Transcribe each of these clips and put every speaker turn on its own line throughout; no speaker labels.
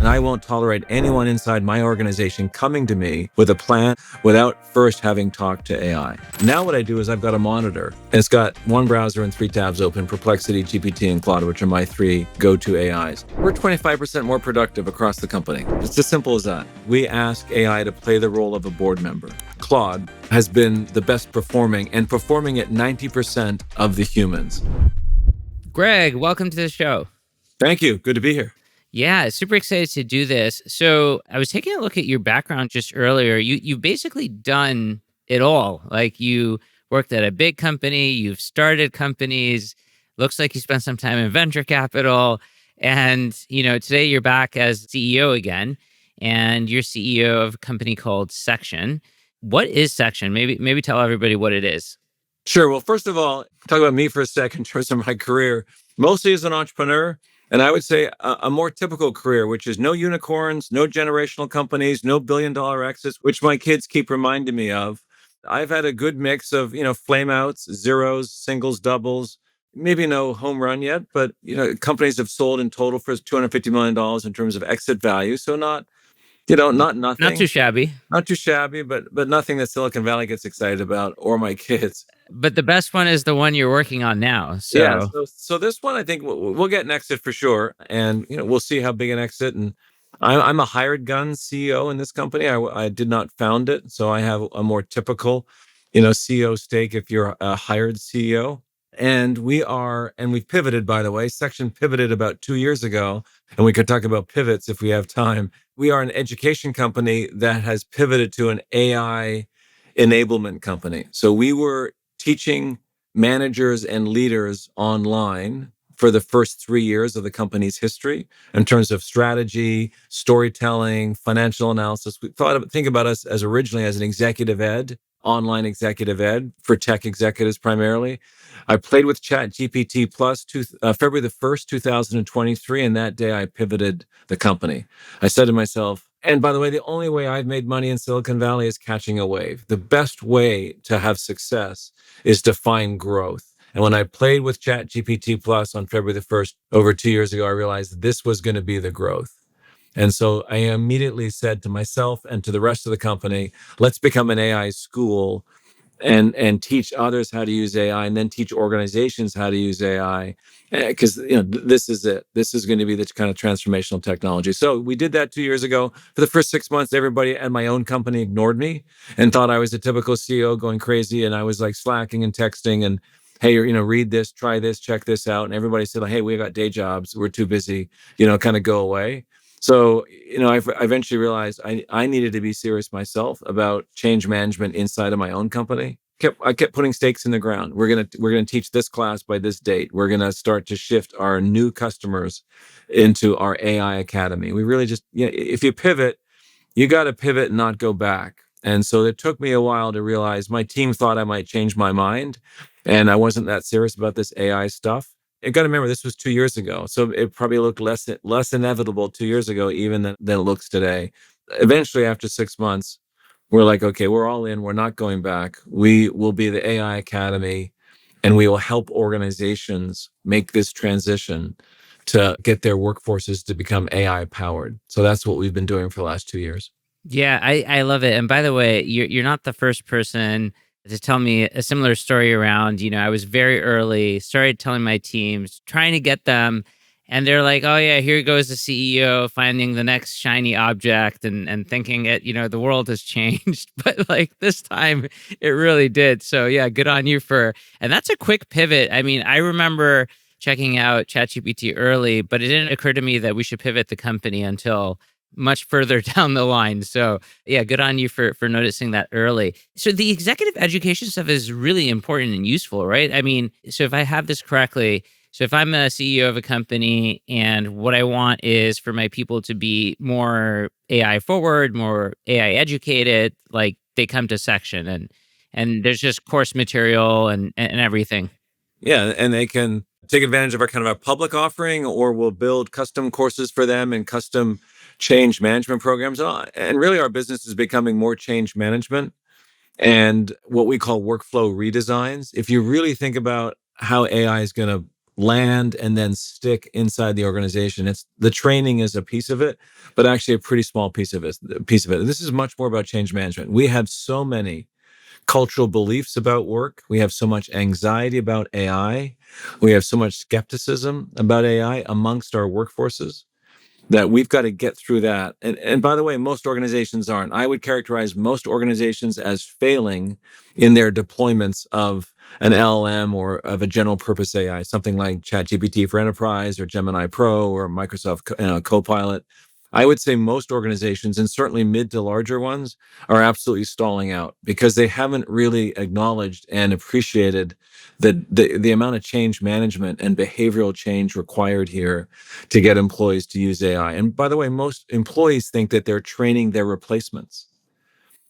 And I won't tolerate anyone inside my organization coming to me with a plan without first having talked to AI. Now what I do is I've got a monitor. And it's got one browser and 3 tabs open, Perplexity, GPT, and Claude, which are my 3 go-to AIs. We're 25% more productive across the company. It's as simple as that. We ask AI to play the role of a board member. Claude has been the best performing and performing at 90% of the humans.
Greg, welcome to the show.
Thank you. Good to be here.
Yeah, super excited to do this. So I was taking a look at your background just earlier. You've basically done it all. Like you worked at a big company, you've started companies, looks like you spent some time in venture capital. And, today you're back as CEO again, and you're CEO of a company called Section. What is Section? Maybe tell everybody what it is.
Sure. Well, first of all, talk about me for a second in terms of my career, mostly as an entrepreneur. And I would say a more typical career, which is no unicorns, no generational companies, no billion-dollar exits, which my kids keep reminding me of. I've had a good mix of, flameouts, zeros, singles, doubles, maybe no home run yet, but, companies have sold in total for $250 million in terms of exit value. So not nothing.
Not too shabby.
Not too shabby, but nothing that Silicon Valley gets excited about or my kids.
But the best one is the one you're working on now. So
Yeah, so this one, I think we'll get an exit for sure, and we'll see how big an exit. And I'm a hired gun CEO in this company. I did not found it, so I have a more typical, CEO stake if you're a hired CEO. And we've pivoted, by the way. Section pivoted about 2 years ago, and we could talk about pivots if we have time. We are an education company that has pivoted to an AI enablement company. So we were teaching managers and leaders online for the first 3 years of the company's history in terms of strategy, storytelling, financial analysis. We think about us as originally as an executive ed, online executive ed for tech executives primarily. I played with ChatGPT Plus February the 1st, 2023, and that day I pivoted the company. I said to myself, and by the way, the only way I've made money in Silicon Valley is catching a wave. The best way to have success is to find growth. And when I played with ChatGPT Plus on February the 1st, over 2 years ago, I realized this was going to be the growth. And so I immediately said to myself and to the rest of the company, let's become an AI school and teach others how to use AI, and then teach organizations how to use AI, because this is it. This is going to be the kind of transformational technology. So we did that 2 years ago. For the first 6 months, everybody at my own company ignored me and thought I was a typical CEO going crazy, and I was like slacking and texting and, hey, read this, try this, check this out, and everybody said, hey, we got day jobs, we're too busy, kind of go away. So, I eventually realized I needed to be serious myself about change management inside of my own company. I kept putting stakes in the ground. We're gonna teach this class by this date. We're gonna start to shift our new customers into our AI academy. We really just, if you pivot, you got to pivot and not go back. And so it took me a while to realize my team thought I might change my mind, and I wasn't that serious about this AI stuff. You got to remember, this was 2 years ago, so it probably looked less inevitable 2 years ago, even than it looks today. Eventually, after 6 months, we're like, okay, we're all in. We're not going back. We will be the AI Academy, and we will help organizations make this transition to get their workforces to become AI powered. So that's what we've been doing for the last 2 years.
Yeah, I love it. And by the way, you're not the first person to tell me a similar story around, I was very early, started telling my teams, trying to get them, and they're like, oh yeah, here goes the CEO finding the next shiny object and thinking it, the world has changed. But like this time it really did. So yeah, good on you and that's a quick pivot. I mean, I remember checking out ChatGPT early, but it didn't occur to me that we should pivot the company until much further down the line. So yeah, good on you for noticing that early. So the executive education stuff is really important and useful, right? I mean, so if I have this correctly, so if I'm a CEO of a company and what I want is for my people to be more AI forward, more AI educated, like they come to Section and there's just course material and everything.
Yeah, and they can take advantage of our kind of our public offering, or we'll build custom courses for them and custom change management programs. And really our business is becoming more change management and what we call workflow redesigns. If you really think about how AI is going to land and then stick inside the organization. It's the training is a piece of it, but actually a pretty small piece of it. This is much more about change management. We have so many cultural beliefs about work. We have so much anxiety about AI. We have so much skepticism about AI amongst our workforces that we've got to get through that. And by the way, most organizations aren't. I would characterize most organizations as failing in their deployments of an LLM or of a general purpose AI, something like ChatGPT for Enterprise or Gemini Pro or Microsoft Copilot. I would say most organizations, and certainly mid to larger ones, are absolutely stalling out because they haven't really acknowledged and appreciated the amount of change management and behavioral change required here to get employees to use AI. And by the way, most employees think that they're training their replacements.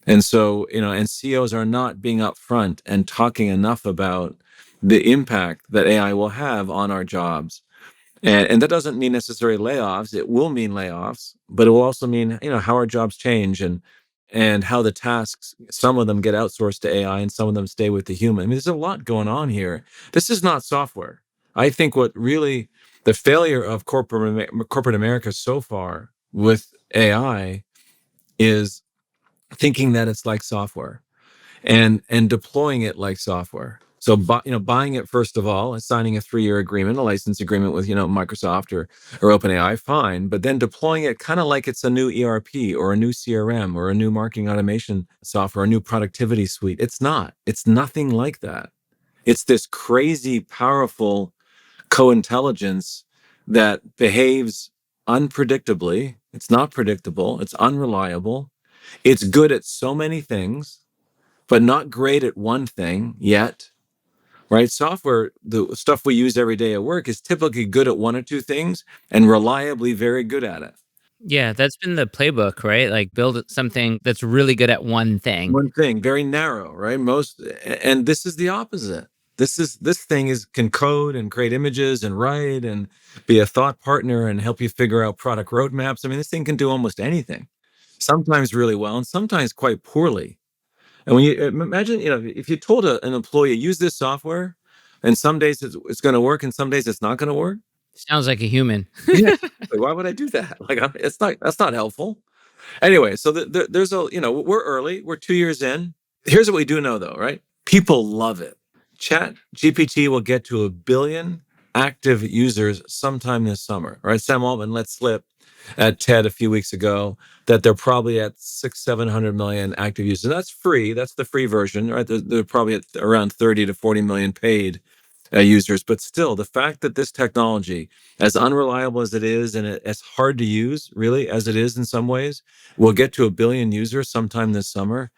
And so, and CEOs are not being upfront and talking enough about the impact that AI will have on our jobs. And that doesn't mean necessarily layoffs. It will mean layoffs, but it will also mean, how our jobs change and how the tasks, some of them get outsourced to AI and some of them stay with the human. I mean, there's a lot going on here. This is not software. I think what really the failure of corporate America so far with AI is thinking that it's like software and deploying it like software. So, buying it first of all, and signing a 3-year agreement, a license agreement with Microsoft or OpenAI, fine. But then deploying it kind of like it's a new ERP or a new CRM or a new marketing automation software, a new productivity suite. It's not. It's nothing like that. It's this crazy, powerful co-intelligence that behaves unpredictably. It's not predictable. It's unreliable. It's good at so many things but not great at one thing yet, right? Software, the stuff we use every day at work, is typically good at one or two things and reliably very good at it.
Yeah, that's been the playbook, right? Like build something that's really good at one thing.
One thing, very narrow, right? And this is the opposite. This thing can code and create images and write and be a thought partner and help you figure out product roadmaps. I mean, this thing can do almost anything, sometimes really well and sometimes quite poorly. And when you imagine, if you told an employee use this software, and some days it's going to work, and some days it's not going to work.
Sounds like a human.
Yeah, exactly. Why would I do that? Like, it's not. That's not helpful. Anyway, so there's we're early. We're 2 years in. Here's what we do know, though, right? People love it. Chat GPT will get to 1 billion active users sometime this summer. Right? Sam Altman let slip at TED a few weeks ago that they're probably at 700 million active users. And that's free. That's the free version, right? They're probably at around 30 to 40 million paid users. But still, the fact that this technology, as unreliable as it is and as hard to use, really, as it is in some ways, will get to 1 billion users sometime this summer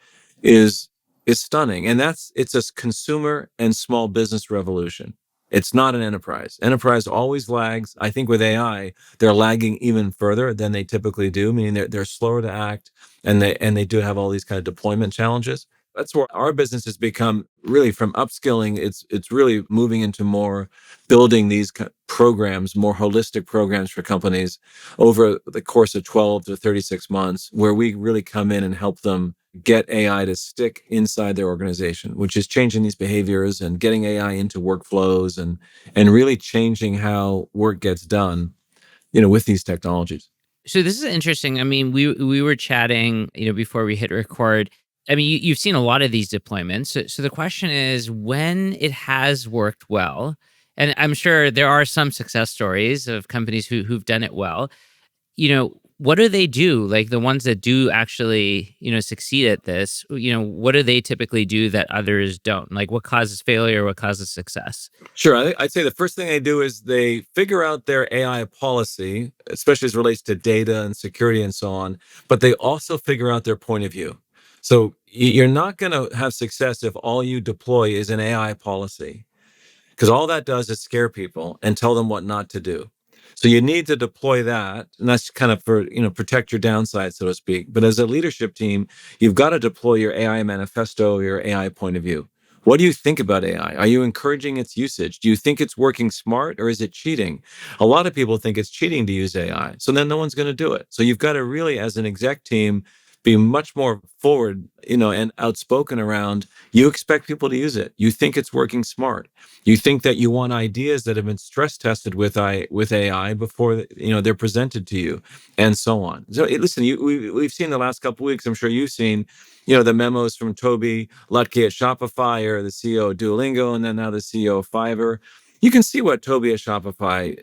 is stunning. And it's a consumer and small business revolution. It's not an enterprise. Enterprise always lags. I think with AI, they're lagging even further than they typically do, meaning they're slower to act and they do have all these kind of deployment challenges. That's where our business has become really from upskilling. It's really moving into more building these programs, more holistic programs for companies over the course of 12 to 36 months, where we really come in and help them get AI to stick inside their organization, which is changing these behaviors and getting AI into workflows and really changing how work gets done, with these technologies.
So this is interesting. I mean, we were chatting, before we hit record. I mean, you've seen a lot of these deployments. So the question is, when it has worked well, and I'm sure there are some success stories of companies who've done it well. What do they do? Like the ones that do actually, succeed at this, what do they typically do that others don't? Like what causes failure? What causes success?
Sure. I'd say the first thing they do is they figure out their AI policy, especially as it relates to data and security and so on, but they also figure out their point of view. So you're not going to have success if all you deploy is an AI policy, because all that does is scare people and tell them what not to do. So you need to deploy that, and that's kind of for, protect your downside, so to speak. But as a leadership team, you've got to deploy your AI manifesto, your AI point of view. What do you think about AI? Are you encouraging its usage? Do you think it's working smart or is it cheating? A lot of people think it's cheating to use AI. So then no one's going to do it. So you've got to really, as an exec team, be much more forward, and outspoken around, you expect people to use it. You think it's working smart. You think that you want ideas that have been stress tested with AI before they're presented to you, and so on. So listen, we've seen the last couple of weeks. I'm sure you've seen, the memos from Toby Lutke at Shopify, or the CEO of Duolingo, and then now the CEO of Fiverr. You can see what Toby at Shopify.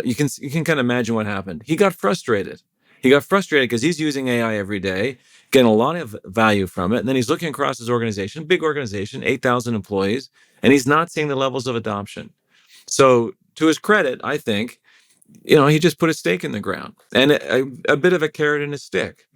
You can kind of imagine what happened. He got frustrated. He got frustrated because he's using AI every day, getting a lot of value from it. And then he's looking across his organization, big organization, 8,000 employees, and he's not seeing the levels of adoption. So to his credit, I think, he just put a stake in the ground and a bit of a carrot and a stick.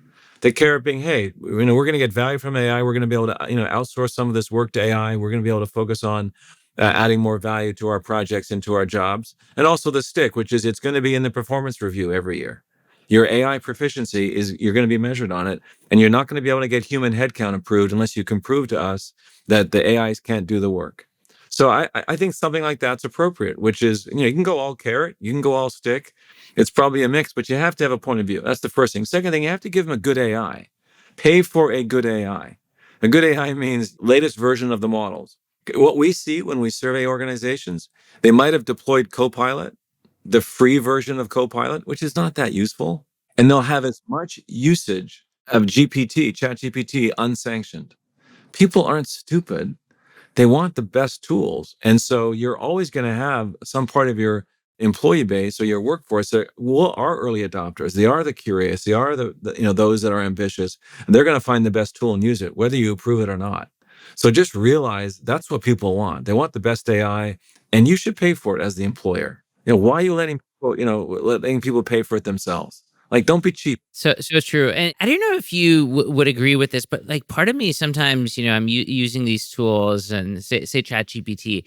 The carrot being, hey, we're going to get value from AI. We're going to be able to, outsource some of this work to AI. We're going to be able to focus on adding more value to our projects and to our jobs. And also the stick, which is it's going to be in the performance review every year. Your AI proficiency you're going to be measured on it, and you're not going to be able to get human headcount approved unless you can prove to us that the AIs can't do the work. So I think something like that's appropriate, which is, you can go all carrot, you can go all stick. It's probably a mix, but you have to have a point of view. That's the first thing. Second thing, you have to give them a good AI. Pay for a good AI. A good AI means latest version of the models. What we see when we survey organizations, they might have deployed Copilot, the free version of Copilot, which is not that useful. And they'll have as much usage of ChatGPT, unsanctioned. People aren't stupid. They want the best tools. And so you're always going to have some part of your employee base or your workforce that are early adopters. They are the curious. They are those that are ambitious. And they're going to find the best tool and use it, whether you approve it or not. So just realize that's what people want. They want the best AI, and you should pay for it as the employer. Why are you letting people pay for it themselves? Like, don't be cheap.
So true. And I don't know if you would agree with this, but like part of me sometimes, I'm using these tools and say ChatGPT,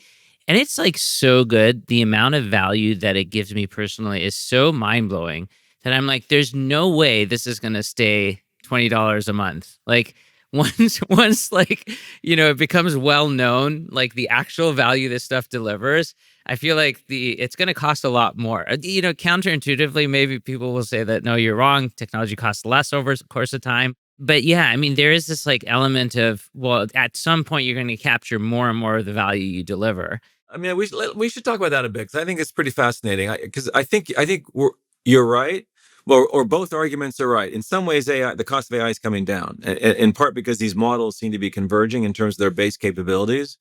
and it's like so good. The amount of value that it gives me personally is so mind blowing that I'm like, there's no way this is going to stay $20 a month. Like once like, it becomes well known, like the actual value this stuff delivers, I feel like it's going to cost a lot more. Counterintuitively, maybe people will say that, no, you're wrong. Technology costs less over the course of time. But yeah, I mean, there is this like element of, well, at some point you're going to capture more and more of the value you deliver.
I mean, we should talk about that a bit, because I think it's pretty fascinating. Because I think you're right, or both arguments are right. In some ways, the cost of AI is coming down, in part because these models seem to be converging in terms of their base capabilities.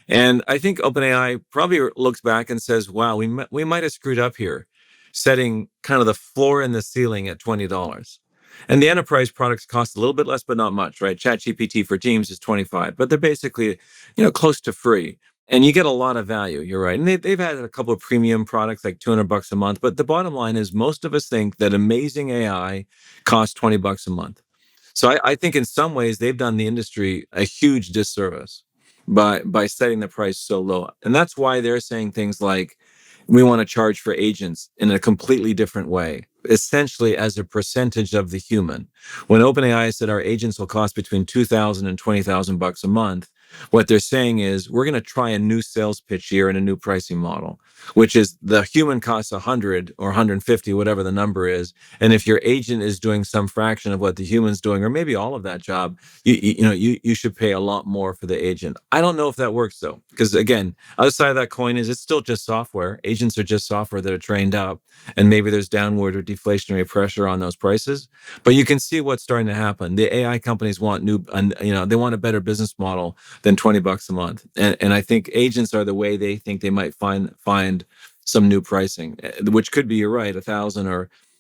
And I think OpenAI probably looks back and says, "Wow, we might have screwed up here, setting kind of the floor and the ceiling at $20." And the enterprise products cost a little bit less, but not much, right? ChatGPT for Teams is 25, but they're basically, close to free. And you get a lot of value. You're right. And they've had a couple of premium products, like $200 a month. But the bottom line is, most of us think that amazing AI costs $20 a month. So I think in some ways they've done the industry a huge disservice by setting the price so low. And that's why they're saying things like, we want to charge for agents in a completely different way, essentially as a percentage of the human. When OpenAI said our agents will cost between $2,000 and $20,000 a month, what they're saying is, we're going to try a new sales pitch here and a new pricing model, which is the human costs 100 or 150, whatever the number is. And if your agent is doing some fraction of what the human's doing, or maybe all of that job, you should pay a lot more for the agent. I don't know if that works though, because again, other side of that coin is, it's still just software. Agents are just software that are trained up, and maybe there's downward or deflationary pressure on those prices. But you can see what's starting to happen. The AI companies want they want a better business model than $20 a month. And I think agents are the way they think they might find some new pricing, which could be, you're right, 1,000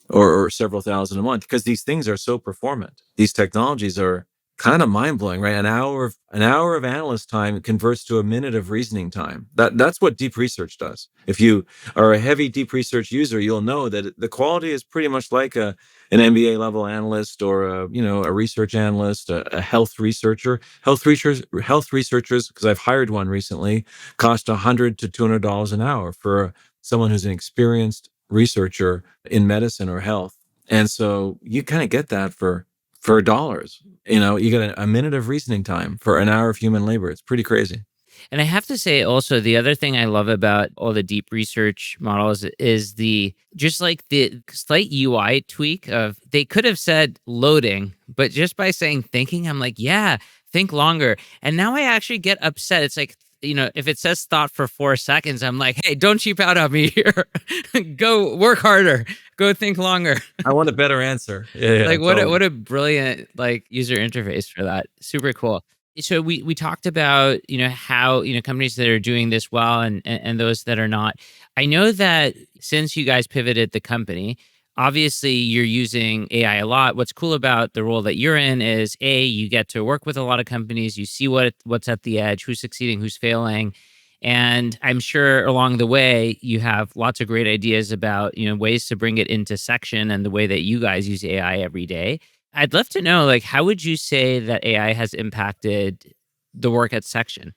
or several thousand a month, because these things are so performant. These technologies are kind of mind blowing, right? An hour of analyst time converts to a minute of reasoning time. That's what deep research does. If you are a heavy deep research user, you'll know that the quality is pretty much like an MBA level analyst, or a research analyst, a health researcher. Health researchers, because I've hired one recently, cost $100 to $200 an hour for someone who's an experienced researcher in medicine or health. And so you kind of get that for dollars. You get a minute of reasoning time for an hour of human labor. It's pretty crazy.
And I have to say also the other thing I love about all the deep research models is the just like the slight UI tweak of they could have said loading, but just by saying thinking, I'm like, yeah, think longer. And now I actually get upset. It's like, if it says thought for 4 seconds, I'm like, hey, don't cheap out on me here. Go work harder. Go think longer.
I want a better answer. Yeah,
Like what a
totally.
what a brilliant like user interface for that. Super cool. So we talked about, how, companies that are doing this well and those that are not. I know that since you guys pivoted the company, obviously you're using AI a lot. What's cool about the role that you're in is you get to work with a lot of companies, you see what's at the edge, who's succeeding, who's failing. And I'm sure along the way you have lots of great ideas about, ways to bring it into section and the way that you guys use AI every day. I'd love to know, like, how would you say that AI has impacted the work at section?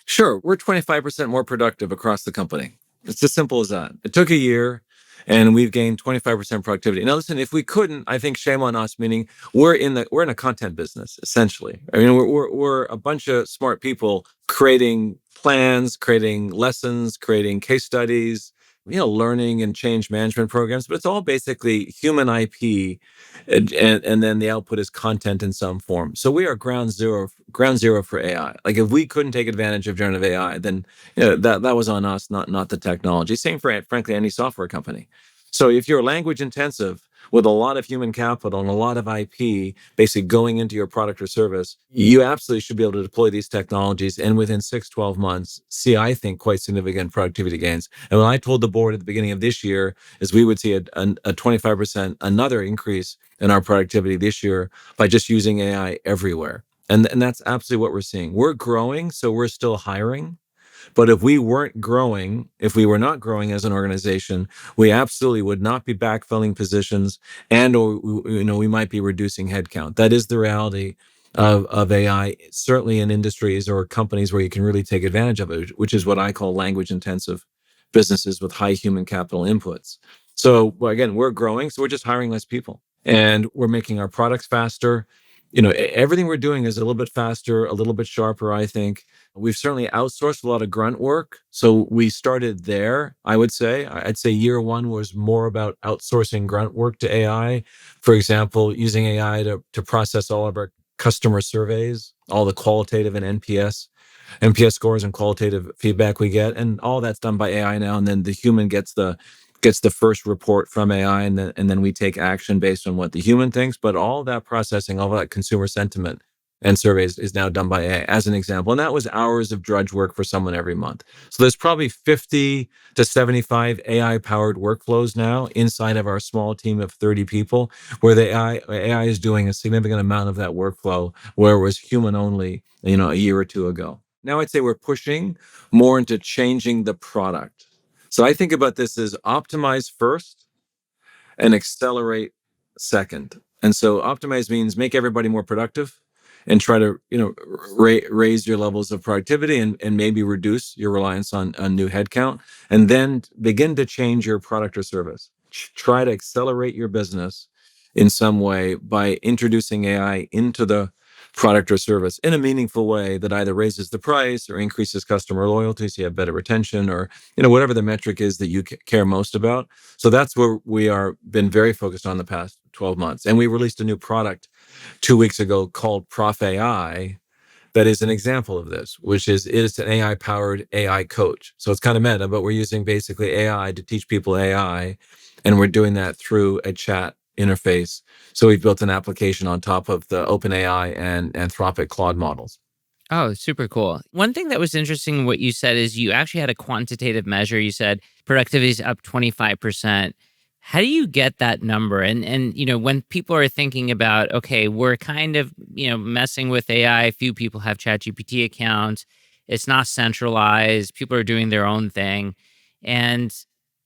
Sure, we're 25% more productive across the company. It's as simple as that. It took a year and we've gained 25% productivity. Now listen, if we couldn't, I think shame on us, meaning we're in a content business, essentially. I mean, we're a bunch of smart people creating plans, creating lessons, creating case studies, learning and change management programs, but it's all basically human IP, and then the output is content in some form. So we are ground zero for AI. Like if we couldn't take advantage of generative AI, then that was on us, not the technology. Same for frankly any software company. So if you're language intensive with a lot of human capital and a lot of IP basically going into your product or service, you absolutely should be able to deploy these technologies and within 6-12 months see, I think, quite significant productivity gains. And when I told the board at the beginning of this year is we would see a 25%, another increase in our productivity this year by just using AI everywhere. And that's absolutely what we're seeing. We're growing, so we're still hiring. But if we weren't growing, if we were not growing as an organization, we absolutely would not be backfilling positions, and or we might be reducing headcount. That is the reality of AI, certainly in industries or companies where you can really take advantage of it, which is what I call language intensive businesses with high human capital inputs. So again, we're growing, so we're just hiring less people, and we're making our products faster. Everything we're doing is a little bit faster, a little bit sharper, I think. We've certainly outsourced a lot of grunt work. So we started there, I would say. I'd say year one was more about outsourcing grunt work to AI. For example, using AI to process all of our customer surveys, all the qualitative and NPS scores and qualitative feedback we get. And all that's done by AI now. And then the human gets the first report from AI, and then we take action based on what the human thinks. But all that processing, all that consumer sentiment and surveys is now done by AI, as an example. And that was hours of drudge work for someone every month. So there's probably 50 to 75 AI powered workflows now inside of our small team of 30 people, where the AI is doing a significant amount of that workflow where it was human only, a year or two ago. Now I'd say we're pushing more into changing the product. So I think about this as optimize first and accelerate second. And so optimize means make everybody more productive and try to raise your levels of productivity and maybe reduce your reliance on new headcount, and then begin to change your product or service. Try to accelerate your business in some way by introducing AI into the product or service in a meaningful way that either raises the price or increases customer loyalty so you have better retention, or whatever the metric is that you care most about. So that's where we are been very focused on the past 12 months. And we released a new product 2 weeks ago called Prof AI that is an example of this, which is an AI powered AI coach. So it's kind of meta, but we're using basically AI to teach people AI. And we're doing that through a chat interface. So we've built an application on top of the OpenAI and Anthropic Claude models.
Oh, super cool. One thing that was interesting what you said is you actually had a quantitative measure. You said productivity is up 25%. How do you get that number? And when people are thinking about, okay, we're kind of, messing with AI, few people have ChatGPT accounts. It's not centralized. People are doing their own thing. And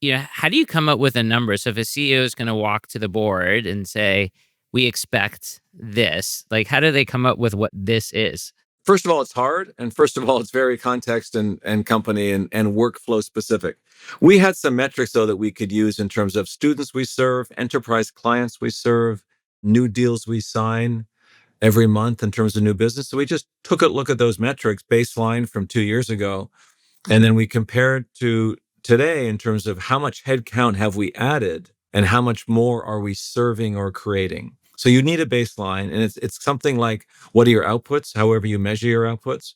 how do you come up with a number? So if a CEO is going to walk to the board and say, we expect this, like how do they come up with what this is?
First of all, it's hard. And first of all, it's very context and company and workflow specific. We had some metrics, though, that we could use in terms of students we serve, enterprise clients we serve, new deals we sign, every month in terms of new business. So we just took a look at those metrics baseline from 2 years ago, and then we compared to today in terms of how much headcount have we added and how much more are we serving or creating. So you need a baseline, and it's something like, what are your outputs, however you measure your outputs,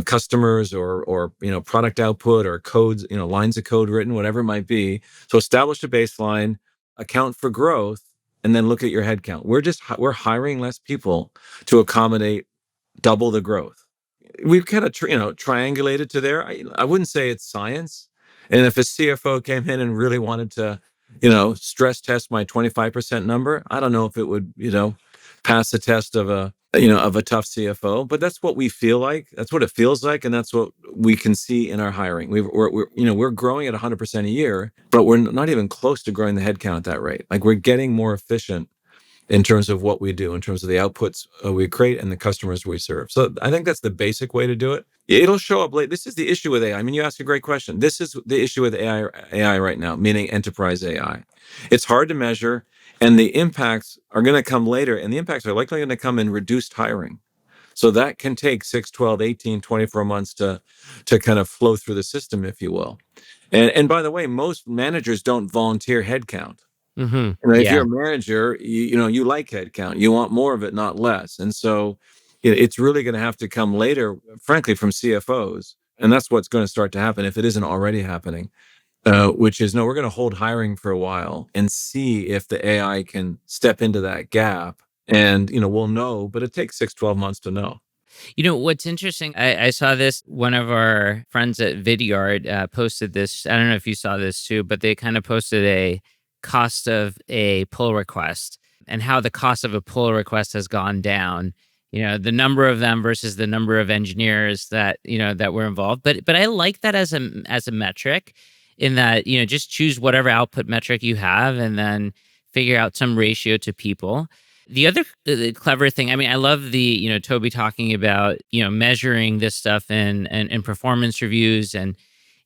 customers or product output or codes, lines of code written, whatever it might be. So establish a baseline, account for growth, and then look at your headcount. We're hiring less people to accommodate double the growth. We've kind of triangulated to there. I wouldn't say it's science. And if a CFO came in and really wanted to, stress test my 25% number, I don't know if it would, pass the test of a tough CFO. But that's what we feel like. That's what it feels like, and that's what we can see in our hiring. We're growing at 100% a year, but we're not even close to growing the headcount at that rate. Like, we're getting more efficient in terms of what we do, in terms of the outputs we create and the customers we serve. So I think that's the basic way to do it. It'll show up late. This is the issue with AI. I mean, you asked a great question. This is the issue with AI right now, meaning enterprise AI. It's hard to measure, and the impacts are going to come later, and the impacts are likely going to come in reduced hiring. So that can take 6, 12, 18, 24 months to kind of flow through the system, if you will. And by the way, most managers don't volunteer headcount. If
Yeah.
you're a manager, you like headcount. You want more of it, not less. And so it's really going to have to come later, frankly, from CFOs. And that's what's going to start to happen if it isn't already happening, which is, no, we're going to hold hiring for a while and see if the AI can step into that gap. And, we'll know, but it takes 6, 12 months to know.
What's interesting, I saw this, one of our friends at Vidyard posted this. I don't know if you saw this too, but they kind of posted a cost of a pull request and how the cost of a pull request has gone down. The number of them versus the number of engineers that were involved. But I like that as a metric, in that, just choose whatever output metric you have and then figure out some ratio to people. The other clever thing, I mean, I love Toby talking about, measuring this stuff in performance reviews and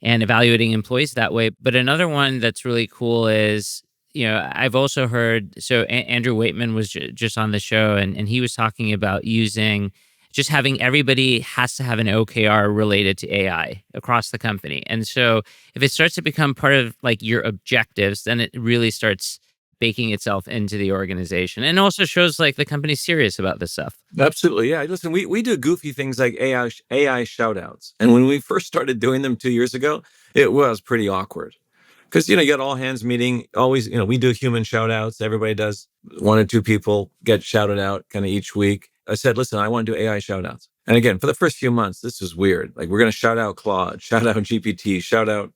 evaluating employees that way. But another one that's really cool is, I've also heard, so Andrew Waitman was just on the show, and he was talking about just having everybody has to have an OKR related to AI across the company. And so if it starts to become part of like your objectives, then it really starts baking itself into the organization, and also shows like the company's serious about this stuff.
Absolutely. Yeah. Listen, we do goofy things like AI shoutouts. And when we first started doing them 2 years ago, it was pretty awkward. Because, you got all hands meeting, always, we do human shout outs. Everybody does, 1 or 2 people get shouted out kind of each week. I said, listen, I want to do AI shout outs. And again, for the first few months, this was weird. Like, we're going to shout out Claude, shout out GPT, shout out,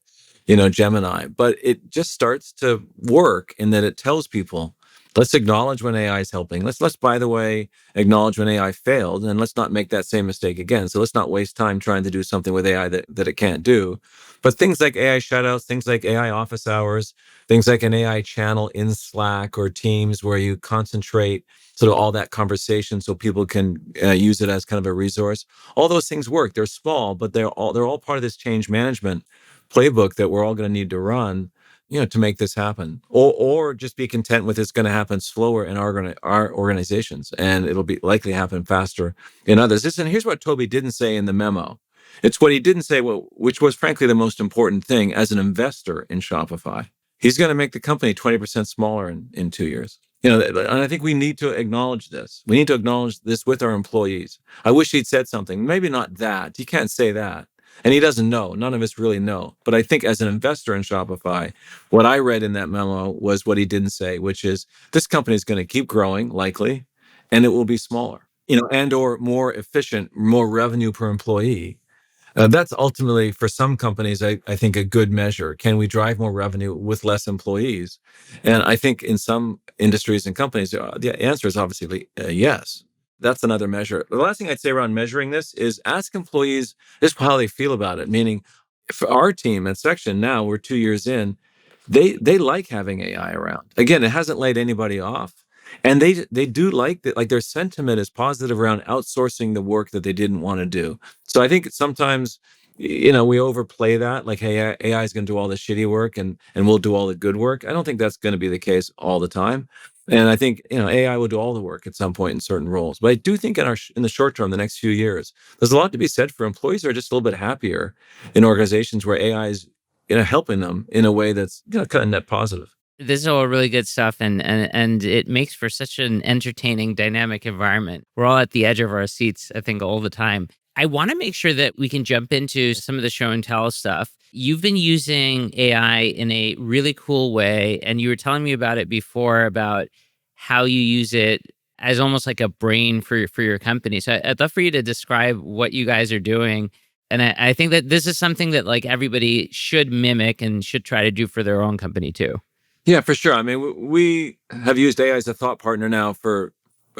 Gemini. But it just starts to work in that it tells people, let's acknowledge when AI is helping. Let's, by the way, acknowledge when AI failed, and let's not make that same mistake again. So let's not waste time trying to do something with AI that it can't do. But things like AI shoutouts, things like AI office hours, things like an AI channel in Slack or Teams where you concentrate sort of all that conversation so people can use it as kind of a resource. All those things work. They're small, but they're all part of this change management playbook that we're all going to need to run, to make this happen, or just be content with it's going to happen slower in our organizations, and it'll be likely happen faster in others. Listen, here's what Toby didn't say in the memo. It's what he didn't say, which was frankly the most important thing as an investor in Shopify. He's going to make the company 20% smaller in 2 years. And I think we need to acknowledge this. We need to acknowledge this with our employees. I wish he'd said something. Maybe not that. He can't say that. And he doesn't know. None of us really know. But I think as an investor in Shopify, what I read in that memo was what he didn't say, which is this company is going to keep growing, likely, and it will be smaller, and or more efficient, more revenue per employee. That's ultimately, for some companies, I think, a good measure. Can we drive more revenue with less employees? And I think in some industries and companies, the answer is obviously yes. That's another measure. The last thing I'd say around measuring this is ask employees just how they feel about it. Meaning, for our team at Section now, we're 2 years in, they like having AI around. Again, it hasn't laid anybody off. And they do like that, like their sentiment is positive around outsourcing the work that they didn't want to do. So I think sometimes, we overplay that, like, hey, AI is going to do all the shitty work and we'll do all the good work. I don't think that's going to be the case all the time. And I think, AI will do all the work at some point in certain roles. But I do think in the short term, the next few years, there's a lot to be said for employees who are just a little bit happier in organizations where AI is, helping them in a way that's, kind of net positive.
This is all really good stuff, and it makes for such an entertaining, dynamic environment. We're all at the edge of our seats, I think, all the time. I want to make sure that we can jump into some of the show and tell stuff. You've been using AI in a really cool way, and you were telling me about it before about how you use it as almost like a brain for your company. So I'd love for you to describe what you guys are doing. And I think that this is something that like everybody should mimic and should try to do for their own company too.
Yeah, for sure. I mean, we have used AI as a thought partner now for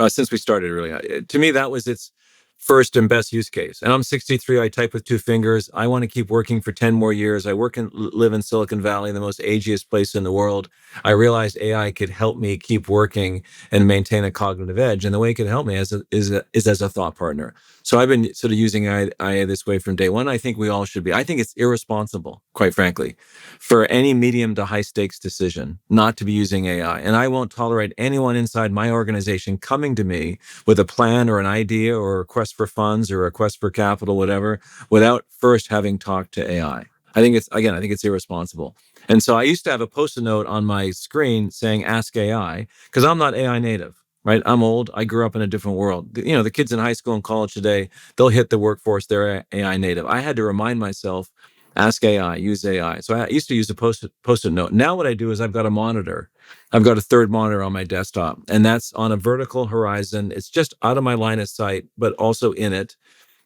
since we started. Really, to me, that was its first and best use case. And I'm 63. I type with two fingers. I want to keep working for 10 more years. I live in Silicon Valley, the most ageist place in the world. I realized AI could help me keep working and maintain a cognitive edge. And the way it could help me is as a thought partner. So I've been sort of using AI this way from day one. I think we all should be. I think it's irresponsible, quite frankly, for any medium to high stakes decision not to be using AI. And I won't tolerate anyone inside my organization coming to me with a plan or an idea or a request for funds or a request for capital, whatever, without first having talked to AI. I think it's irresponsible. And so I used to have a post-it note on my screen saying, ask AI, because I'm not AI native. Right. I'm old. I grew up in a different world. The kids in high school and college today, they'll hit the workforce. They're AI native. I had to remind myself, ask AI, use AI. So I used to use a post-it note. Now what I do is I've got a monitor. I've got a third monitor on my desktop, and that's on a vertical horizon. It's just out of my line of sight, but also in it.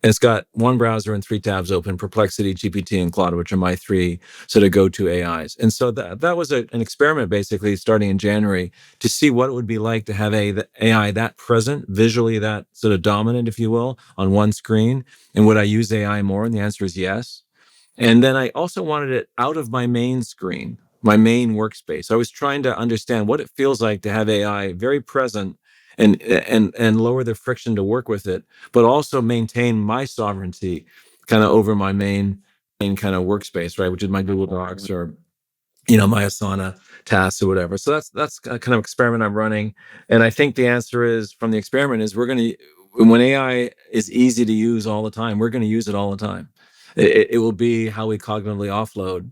And it's got one browser and three tabs open: Perplexity, GPT, and Claude, which are my three sort of go-to AIs. And so that was an experiment, basically, starting in January, to see what it would be like to have the AI that present, visually that sort of dominant, if you will, on one screen. And would I use AI more? And the answer is yes. And then I also wanted it out of my main screen, my main workspace. I was trying to understand what it feels like to have AI very present and lower the friction to work with it, but also maintain my sovereignty kind of over my main kind of workspace, right? Which is my Google Docs or my Asana tasks or whatever. So that's a kind of experiment I'm running. And I think the answer is from the experiment is when AI is easy to use all the time, we're going to use it all the time. It will be how we cognitively offload,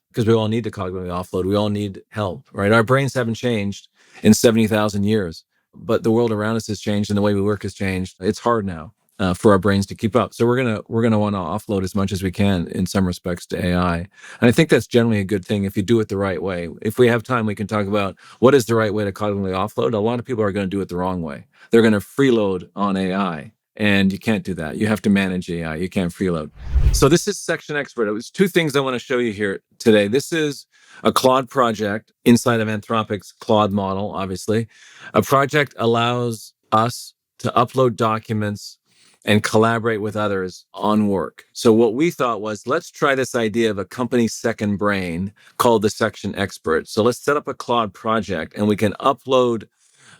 because we all need to cognitively offload. We all need help, right? Our brains haven't changed in 70,000 years, but the world around us has changed and the way we work has changed. It's hard now for our brains to keep up. So we're gonna want to offload as much as we can in some respects to AI. And I think that's generally a good thing if you do it the right way. If we have time, we can talk about what is the right way to cognitively offload. A lot of people are going to do it the wrong way. They're going to freeload on AI. And you can't do that. You have to manage AI. You can't freeload. So this is Section Expert. It was two things I want to show you here today. This is a Claude project inside of Anthropic's Claude model, obviously. A project allows us to upload documents and collaborate with others on work. So what we thought was, let's try this idea of a company second brain called the Section Expert. So let's set up a Claude project and we can upload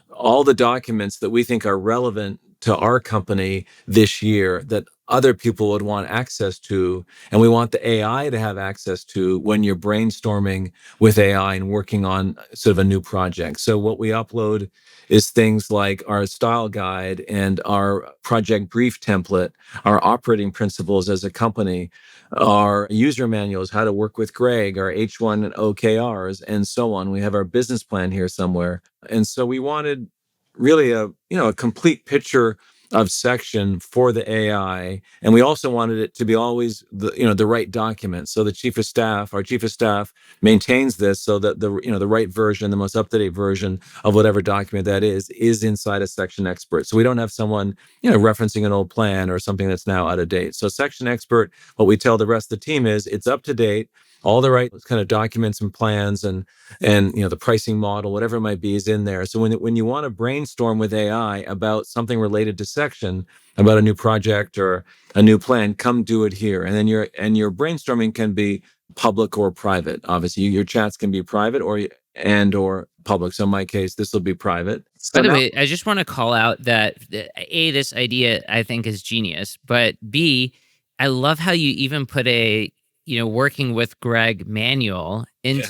all the documents that we think are relevant to our company this year that other people would want access to. And we want the AI to have access to when you're brainstorming with AI and working on sort of a new project. So what we upload is things like our style guide and our project brief template, our operating principles as a company, our user manuals, how to work with Greg, our H1 and OKRs, and so on. We have our business plan here somewhere. And so we wanted really a complete picture of Section for the AI, and we also wanted it to be always the right document. So our chief of staff, maintains this so that the right version, the most up-to-date version of whatever document that is inside a Section Expert. So we don't have someone referencing an old plan or something that's now out of date. So Section Expert, what we tell the rest of the team is it's up to date. All the right kind of documents and plans and the pricing model, whatever it might be, is in there. So when you want to brainstorm with AI about something related to Section, about a new project or a new plan, come do it here. And then your brainstorming can be public or private. Obviously, your chats can be private or public. So in my case, this will be private.
By
So
the
now,
way, I just want to call out that A, this idea I think is genius, but B, I love how you even put a, working with Greg manual
Yeah.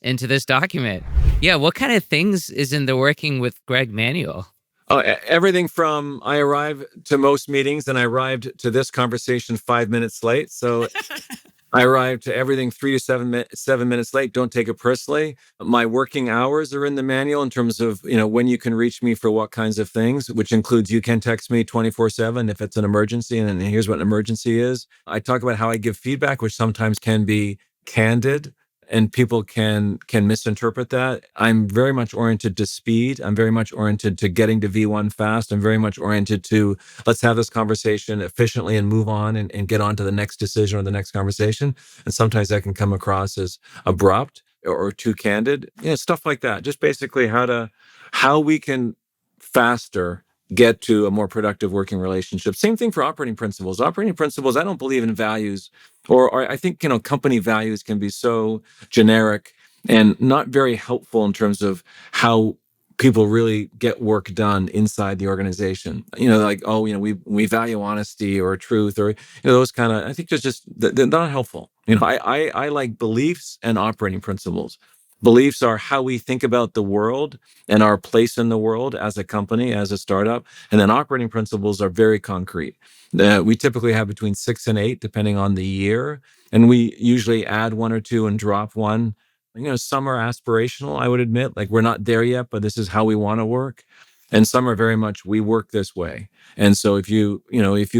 into this document. Yeah, what kind of things is in the working with Greg manual?
Oh, everything from I arrive to most meetings and I arrived to this conversation 5 minutes late. So I arrived to everything 3 to 7 minutes late. Don't take it personally. My working hours are in the manual in terms of, when you can reach me for what kinds of things, which includes you can text me 24/7 if it's an emergency. And here's what an emergency is. I talk about how I give feedback, which sometimes can be candid and people can misinterpret that. I'm very much oriented to speed. I'm very much oriented to getting to V1 fast. I'm very much oriented to let's have this conversation efficiently and move on and get on to the next decision or the next conversation. And sometimes that can come across as abrupt or too candid. Stuff like that. Just basically how we can faster get to a more productive working relationship. Same thing for operating principles. Operating principles, I don't believe in values, or I think, company values can be so generic and not very helpful in terms of how people really get work done inside the organization. Like, oh, we value honesty or truth or those kind of. I think they're not helpful. I like beliefs and operating principles. Beliefs are how we think about the world and our place in the world as a company, as a startup, and then operating principles are very concrete. We typically have between 6 and 8, depending on the year, and we usually add one or two and drop one. Some are aspirational, I would admit, like we're not there yet, but this is how we want to work. And some are very much, we work this way. And so if you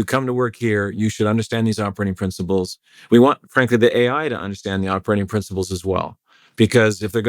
come to work here, you should understand these operating principles. We want, frankly, the AI to understand the operating principles as well. Because if if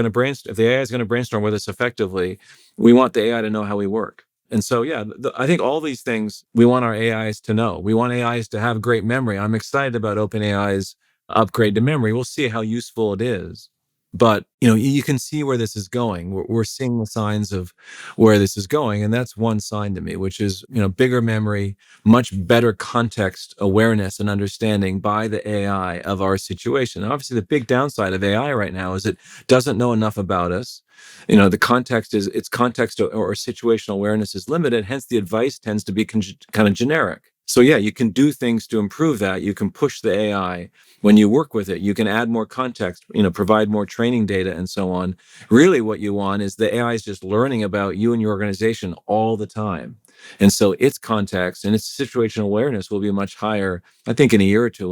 the AI is going to brainstorm with us effectively, we want the AI to know how we work. And so, yeah, I think all these things we want our AIs to know. We want AIs to have great memory. I'm excited about OpenAI's upgrade to memory. We'll see how useful it is. But you can see where this is going. We're seeing the signs of where this is going, and that's one sign to me, which is bigger memory, much better context awareness and understanding by the AI of our situation. Obviously, the big downside of AI right now is it doesn't know enough about us. The context is its context or situational awareness is limited. Hence, the advice tends to be kind of generic. So yeah, you can do things to improve that. You can push the AI when you work with it. You can add more context, provide more training data and so on. Really what you want is the AI is just learning about you and your organization all the time. And so its context and its situational awareness will be much higher, I think, in a year or two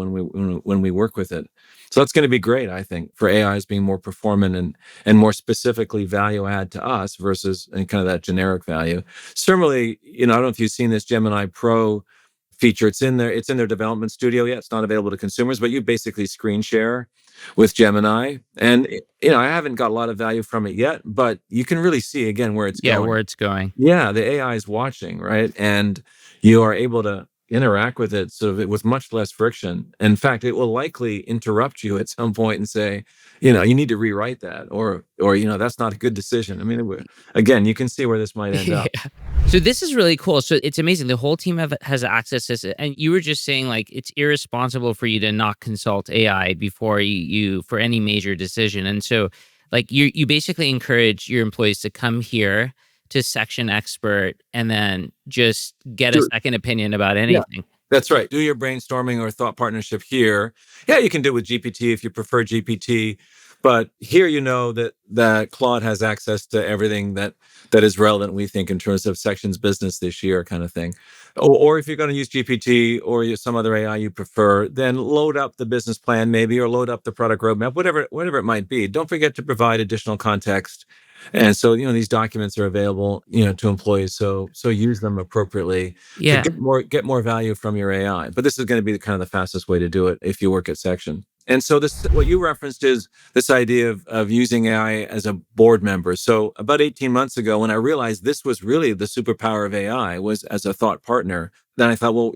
when we work with it. So that's going to be great, I think, for AIs being more performant and more specifically value add to us versus kind of that generic value. Similarly, I don't know if you've seen this Gemini Pro feature. It's in their development studio yet. It's not available to consumers, but you basically screen share with Gemini. And I haven't got a lot of value from it yet, but you can really see again where it's
Yeah,
going.
where it's going.
Yeah, the AI is watching, right? And you are able to interact with it with much less friction. In fact, it will likely interrupt you at some point and say, you need to rewrite that, or that's not a good decision. I mean, again, you can see where this might end
Yeah.
up.
So this is really cool. So it's amazing. The whole team has access to this. And you were just saying like it's irresponsible for you to not consult AI before you for any major decision. And so like you basically encourage your employees to come here to Section Expert and then just get a second opinion about anything.
That's right. Do your brainstorming or thought partnership here. Yeah, you can do it with GPT if you prefer GPT, but here that Claude has access to everything that is relevant, we think, in terms of Section's business this year, kind of thing. Or if you're going to use GPT or some other AI you prefer, then load up the business plan maybe, or load up the product roadmap, whatever it might be. Don't forget to provide additional context. And so, these documents are available, to employees. So use them appropriately to
Yeah.
get more value from your AI. But this is going to be kind of the fastest way to do it if you work at Section. And so what you referenced is this idea of using AI as a board member. So about 18 months ago, when I realized this was really the superpower of AI was as a thought partner, then I thought, well,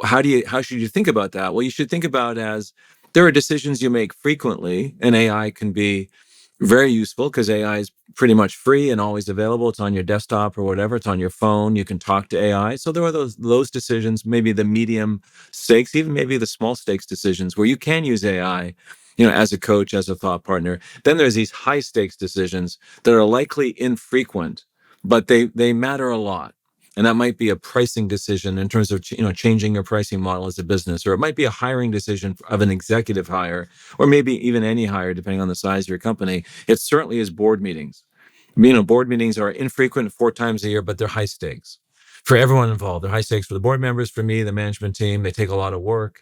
how should you think about that? Well, you should think about it as there are decisions you make frequently, and AI can be very useful because AI is pretty much free and always available. It's on your desktop or whatever. It's on your phone. You can talk to AI. So there are those decisions, maybe the medium stakes, even maybe the small stakes decisions where you can use AI, as a coach, as a thought partner. Then there's these high stakes decisions that are likely infrequent, but they matter a lot. And that might be a pricing decision in terms of changing your pricing model as a business, or it might be a hiring decision of an executive hire, or maybe even any hire, depending on the size of your company. It certainly is board meetings. Board meetings are infrequent, 4 times a year, but they're high stakes for everyone involved. They're high stakes for the board members, for me, the management team. They take a lot of work.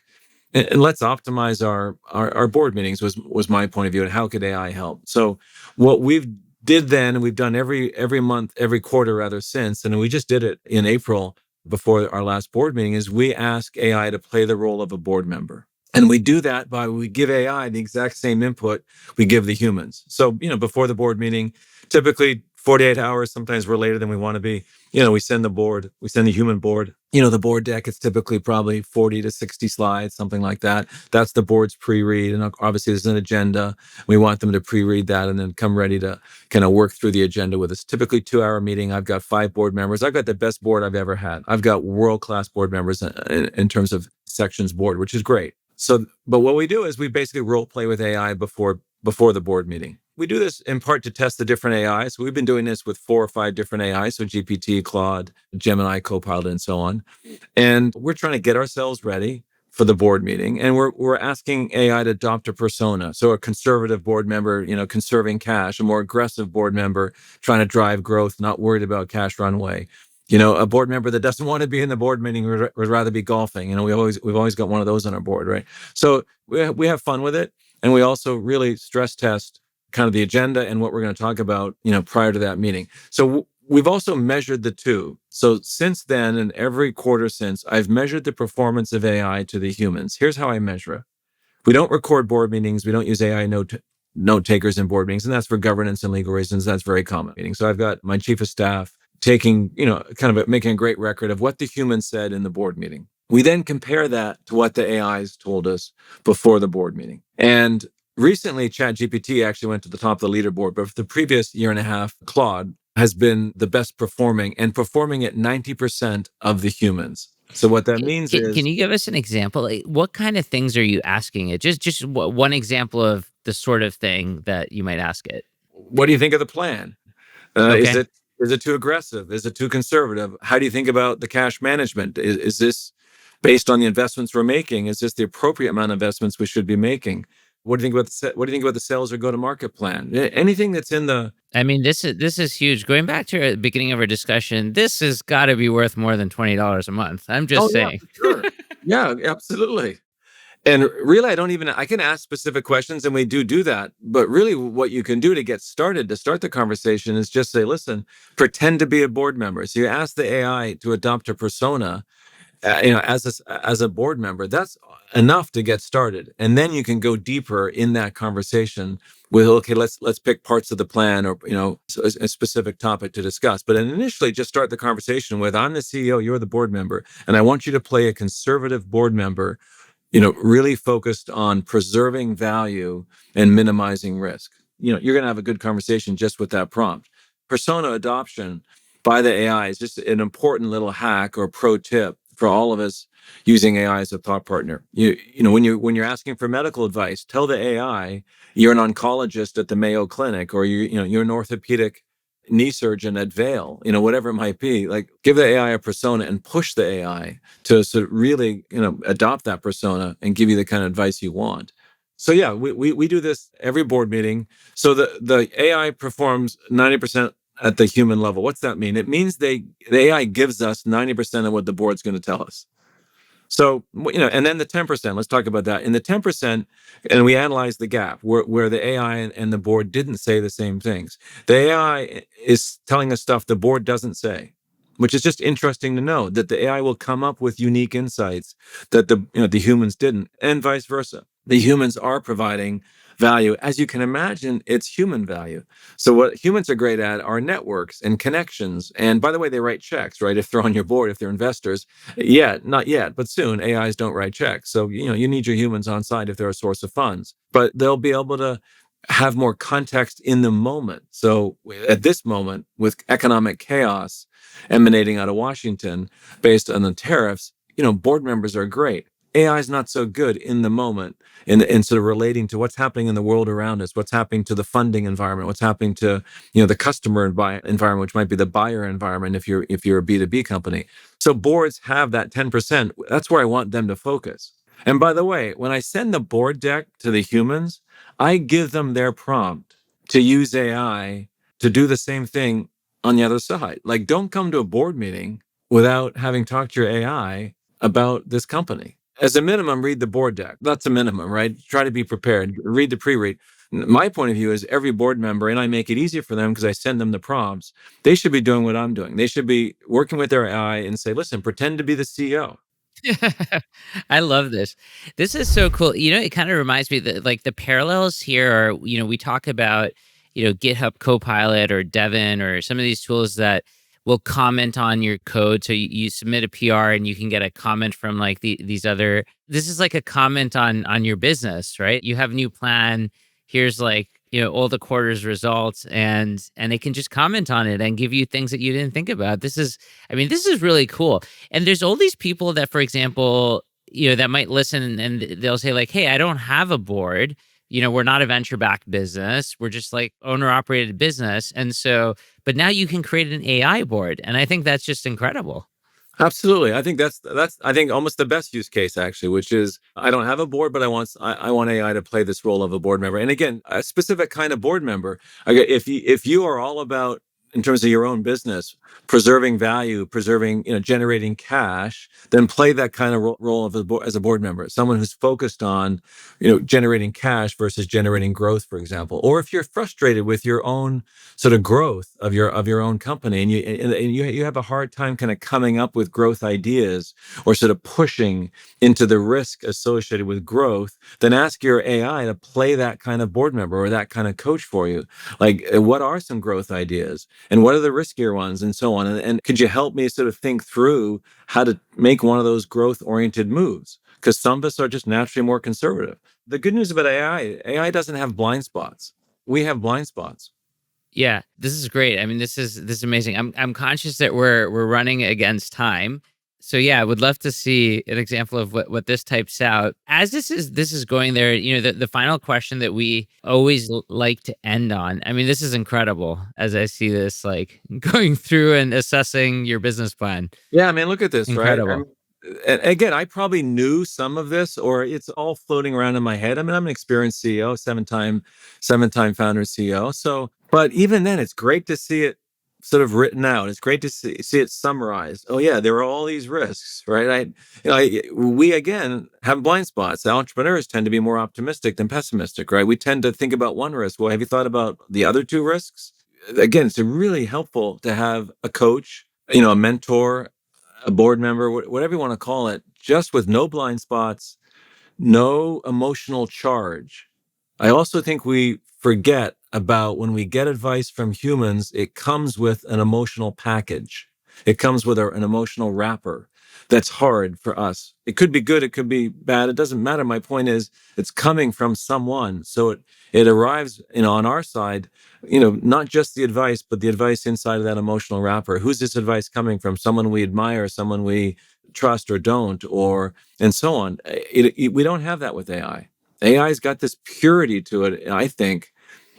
And let's optimize our board meetings was my point of view. And how could AI help? So what we've did then, and we've done every month, every quarter rather since, and we just did it in April before our last board meeting, is we ask AI to play the role of a board member. And we do that by we give AI the exact same input we give the humans. So, before the board meeting, typically 48 hours, sometimes we're later than we want to be. We send the human board, the board deck is typically probably 40 to 60 slides, something like that. That's the board's pre-read. And obviously there's an agenda. We want them to pre-read that and then come ready to kind of work through the agenda with us. Typically 2-hour meeting. I've got 5 board members. I've got the best board I've ever had. I've got world-class board members in terms of sections board, which is great. So, but what we do is we basically role play with AI before the board meeting. We do this in part to test the different AIs. So we've been doing this with 4 or 5 different AIs, so GPT, Claude, Gemini, Copilot, and so on. And we're trying to get ourselves ready for the board meeting. And we're asking AI to adopt a persona. So a conservative board member, conserving cash, a more aggressive board member trying to drive growth, not worried about cash runway. A board member that doesn't want to be in the board meeting would rather be golfing. We've always got one of those on our board, right? So we have fun with it. And we also really stress test kind of the agenda and what we're going to talk about, prior to that meeting. So we've also measured the two. So since then, and every quarter since, I've measured the performance of AI to the humans. Here's how I measure it. We don't record board meetings. We don't use AI note takers in board meetings. And that's for governance and legal reasons. That's very common. So I've got my chief of staff taking, kind of making a great record of what the human said in the board meeting. We then compare that to what the AIs told us before the board meeting. And recently, ChatGPT actually went to the top of the leaderboard, but for the previous year and a half, Claude has been the best performing and performing at 90% of the humans. So what that means is...
Can you give us an example? Like, what kind of things are you asking it? Just one example of the sort of thing that you might ask it.
What do you think of the plan?
Okay.
Is it too aggressive? Is it too conservative? How do you think about the cash management? Is this based on the investments we're making? Is this the appropriate amount of investments we should be making? What do you think about the sales or go-to-market plan? Anything that's in the...
I mean, this is huge. Going back to the beginning of our discussion, this has got to be worth more than $20 a month. I'm just saying.
Yeah, for sure. Yeah, absolutely. And really, I can ask specific questions, and we do that. But really, what you can do to get started, to start the conversation, is just say, listen, pretend to be a board member. So you ask the AI to adopt a persona, as a board member. That's enough to get started. And then you can go deeper in that conversation with, okay, let's pick parts of the plan, or, a specific topic to discuss. But initially, just start the conversation with, I'm the CEO, you're the board member, and I want you to play a conservative board member, really focused on preserving value and minimizing risk. You're going to have a good conversation just with that prompt. Persona adoption by the AI is just an important little hack or pro tip for all of us using AI as a thought partner. When you're asking for medical advice, tell the AI you're an oncologist at the Mayo Clinic, or you're an orthopedic knee surgeon at Vail, whatever it might be. Like, give the AI a persona and push the AI to sort of really, adopt that persona and give you the kind of advice you want. So yeah, we do this every board meeting. So the AI performs 90% at the human level. What's that mean? It means the AI gives us 90% of what the board's going to tell us. So, and then the 10%, let's talk about that. In the 10%, and we analyze the gap where the AI and the board didn't say the same things. The AI is telling us stuff the board doesn't say, which is just interesting to know, that the AI will come up with unique insights that the humans didn't, and vice versa. The humans are providing value. As you can imagine, it's human value. So what humans are great at are networks and connections. And by the way, they write checks, right? If they're on your board, if they're investors. Not yet, but soon. AIs don't write checks. So, you need your humans on site if they're a source of funds. But they'll be able to have more context in the moment. So at this moment, with economic chaos emanating out of Washington based on the tariffs, board members are great. AI is not so good in the moment in sort of relating to what's happening in the world around us, what's happening to the funding environment, what's happening to the customer environment, which might be the buyer environment if you're a B2B company. So boards have that 10%. That's where I want them to focus. And by the way, when I send the board deck to the humans, I give them their prompt to use AI to do the same thing on the other side. Like, don't come to a board meeting without having talked to your AI about this company. As a minimum, read the board deck. That's a minimum, right? Try to be prepared. Read the pre-read. My point of view is every board member, and I make it easier for them because I send them the prompts. They should be doing what I'm doing. They should be working with their AI and say, listen, pretend to be the CEO.
I love this. This is so cool. It kind of reminds me that like the parallels here are, we talk about, GitHub Copilot or Devin or some of these tools that will comment on your code. So you submit a PR and you can get a comment from like these other, this is like a comment on your business, right? You have a new plan. Here's like, all the quarter's results and it can just comment on it and give you things that you didn't think about. This is really cool. And there's all these people that, for example, that might listen and they'll say like, hey, I don't have a board. We're not a venture backed business. We're just like owner operated business. And so, but now you can create an AI board. And I think that's just incredible.
Absolutely. I think that's I think almost the best use case actually, which is I don't have a board, but I want AI to play this role of a board member. And again, a specific kind of board member. If you are all about in terms of your own business, preserving value, preserving, generating cash, then play that kind of role of as a board member, someone who's focused on, generating cash versus generating growth, for example. Or if you're frustrated with your own sort of growth of your own company and you have a hard time kind of coming up with growth ideas or sort of pushing into the risk associated with growth, then ask your AI to play that kind of board member or that kind of coach for you. Like, what are some growth ideas and what are the riskier ones and so on? And could you help me sort of think through how to make one of those growth oriented moves? Because some of us are just naturally more conservative. The good news about AI doesn't have blind spots. We have blind spots.
Yeah, this is great. This is amazing. I'm conscious that we're running against time. So yeah, I would love to see an example of what this types out. As this is going there, the final question that we always like to end on. This is incredible as I see this like going through and assessing your business plan.
Yeah, I mean, look at this, right?
Incredible.
And again, I probably knew some of this, or it's all floating around in my head. I mean, I'm an experienced CEO, seven-time founder CEO. So, but even then, it's great to see it sort of written out. It's great to see it summarized. Oh yeah, there are all these risks, right? We again have blind spots. The entrepreneurs tend to be more optimistic than pessimistic, right? We tend to think about one risk. Well, have you thought about the other two risks? Again, it's really helpful to have a coach, a mentor, a board member, whatever you want to call it, just with no blind spots, no emotional charge. I also think we forget about when we get advice from humans, it comes with an emotional package. It comes with an emotional wrapper that's hard for us. It could be good, it could be bad. It doesn't matter. My point is, it's coming from someone. So it arrives, on our side, not just the advice, but the advice inside of that emotional wrapper. Who's this advice coming from? Someone we admire, someone we trust or don't, or and so on. We don't have that with AI. AI's got this purity to it, I think,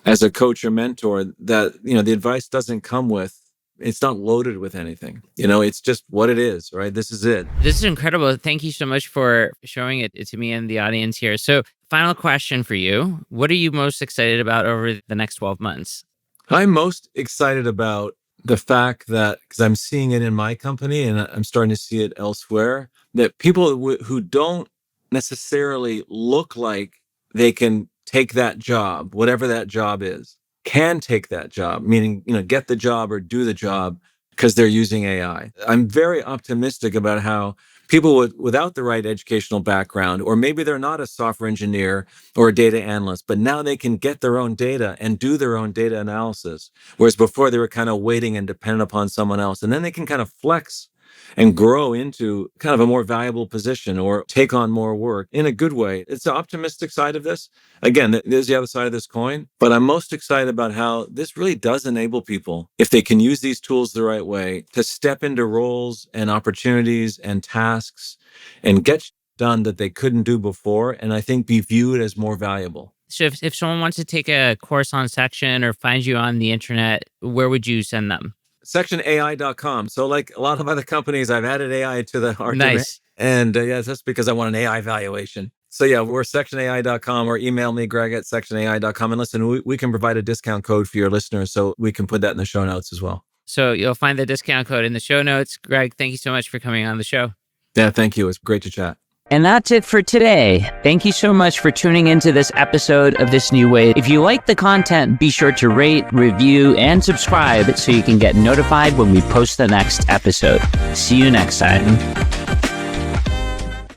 as a coach or mentor, that the advice doesn't come with, it's not loaded with anything. It's just what it is, right? This is it.
This is incredible. Thank you so much for showing it to me and the audience here. So, final question for you. What are you most excited about over the next 12 months?
I'm most excited about the fact that, because I'm seeing it in my company and I'm starting to see it elsewhere, that people who don't necessarily look like they can take that job, whatever that job is, can take that job, meaning, get the job or do the job because they're using AI. I'm very optimistic about how people without the right educational background, or maybe they're not a software engineer or a data analyst, but now they can get their own data and do their own data analysis. Whereas before they were kind of waiting and dependent upon someone else. And then they can kind of flex and grow into kind of a more valuable position or take on more work in a good way. It's the optimistic side of this. Again, there's the other side of this coin, but I'm most excited about how this really does enable people, if they can use these tools the right way, to step into roles and opportunities and tasks and get done that they couldn't do before, and I think be viewed as more valuable.
So if someone wants to take a course on Section or find you on the internet, where would you send them?
sectionai.com. So like a lot of other companies, I've added AI to the art domain.
Nice.
And yes, that's because I want an AI valuation. So yeah, we're sectionai.com, or email me, greg@sectionai.com. And listen, we can provide a discount code for your listeners, so we can put that in the show notes as well.
So you'll find the discount code in the show notes. Greg, thank you so much for coming on the show.
Yeah, thank you. It's great to chat.
And that's it for today. Thank you so much for tuning into this episode of This New Way. If you like the content, be sure to rate, review, and subscribe so you can get notified when we post the next episode. See you next time.